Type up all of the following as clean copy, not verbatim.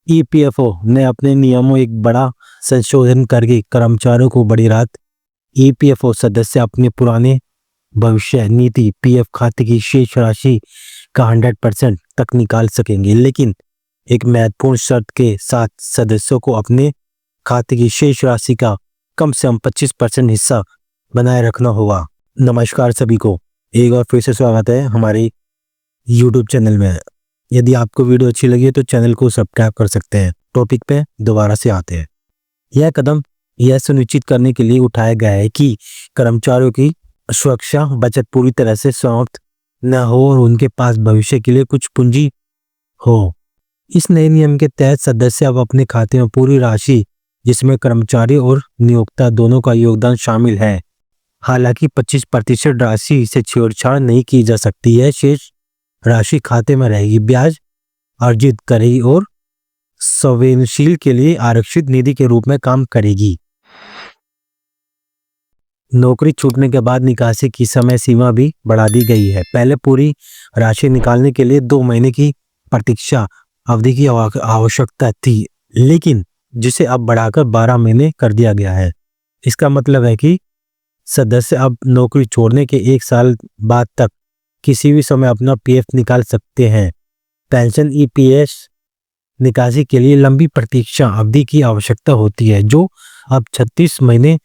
EPFO ने अपने नियमों एक बड़ा संशोधन करके कर्मचारियों को बड़ी राहत। ईपीएफओ सदस्य अपने पुराने भविष्य निधि पीएफ खाते की शेष राशि का 100% तक निकाल सकेंगे, लेकिन एक महत्वपूर्ण शर्त के साथ सदस्यों को अपने खाते की शेष राशि का कम से कम 25% हिस्सा बनाए रखना होगा। नमस्कार सभी को, एक बार फिर से स्वागत है हमारे YouTube चैनल में। यदि आपको वीडियो अच्छी लगी है तो चैनल को सब्सक्राइब कर सकते हैं। टॉपिक पे दोबारा से आते हैं। यह कदम यह सुनिश्चित करने के लिए उठाया गया है कि कर्मचारियों की सुरक्षा बचत पूरी तरह से समाप्त न हो और उनके पास भविष्य के लिए कुछ पूंजी हो। इस नए नियम के तहत सदस्य अब अपने खाते में पूरी राशि, जिसमें कर्मचारी और नियोक्ता दोनों का योगदान शामिल है, हालांकि 25% राशि से छेड़छाड़ नहीं की जा सकती है। शेष राशि खाते में रहेगी, ब्याज अर्जित करेगी और संवेदनशील के लिए आरक्षित निधि के रूप में काम करेगी। नौकरी छूटने के बाद निकासी की समय सीमा भी बढ़ा दी गई है। पहले पूरी राशि निकालने के लिए 2 महीने की प्रतीक्षा अवधि की आवश्यकता थी, लेकिन जिसे अब बढ़ाकर 12 महीने कर दिया गया है। इसका मतलब है कि सदस्य अब नौकरी छोड़ने के 1 साल बाद तक किसी भी समय अपना पीएफ निकाल सकते हैं। पेंशन ईपीएस निकासी के लिए लंबी प्रतीक्षा अवधि की आवश्यकता होती है, जो अब 36 महीने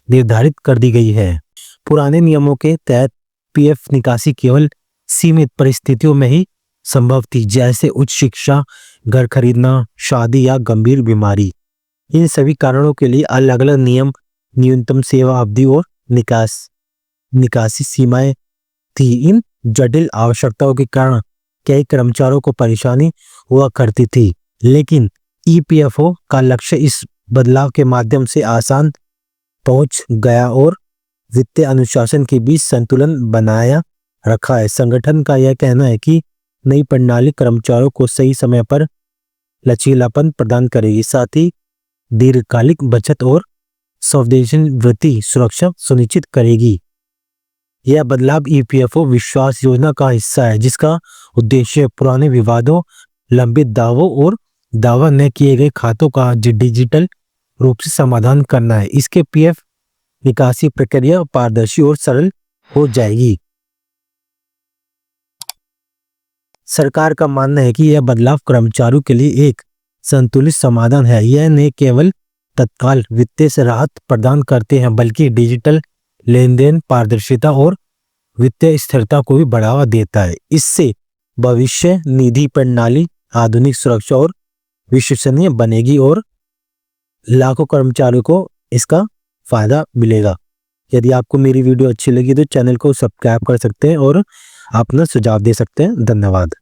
निर्धारित कर दी गई है। पुराने नियमों के तहत पीएफ निकासी केवल सीमित परिस्थितियों में ही संभव थी, जैसे उच्च शिक्षा, घर खरीदना, शादी या गंभीर बीमारी। इन सभी कारणों के लिए अलग अलग नियम, न्यूनतम सेवा अवधि और निकासी सीमाएं थी। इन जटिल आवश्यकताओं के कारण कई कर्मचारियों को परेशानी हुआ करती थी, लेकिन ईपीएफओ का लक्ष्य इस बदलाव के माध्यम से आसान पहुंच गया और वित्तीय अनुशासन के बीच संतुलन बनाया रखा है। संगठन का यह कहना है कि नई प्रणाली कर्मचारियों को सही समय पर लचीलापन प्रदान करेगी, साथ ही दीर्घकालिक बचत और संवेदनशील सुरक्षा सुनिश्चित करेगी। यह बदलाव ईपीएफओ विश्वास योजना का हिस्सा है, जिसका उद्देश्य पुराने विवादों, लंबित दावों और दावा न किए गए खातों का डिजिटल रूप से समाधान करना है। इसके पीएफ निकासी प्रक्रिया पारदर्शी और सरल हो जाएगी। सरकार का मानना है कि यह बदलाव कर्मचारियों के लिए एक संतुलित समाधान है। यह न केवल तत्काल वित्तीय से राहत प्रदान करते हैं, बल्कि डिजिटल लेनदेन, पारदर्शिता और वित्तीय स्थिरता को भी बढ़ावा देता है। इससे भविष्य निधि प्रणाली आधुनिक, सुरक्षा और विश्वसनीय बनेगी और लाखों कर्मचारियों को इसका फायदा मिलेगा। यदि आपको मेरी वीडियो अच्छी लगी तो चैनल को सब्सक्राइब कर सकते हैं और अपना सुझाव दे सकते हैं। धन्यवाद।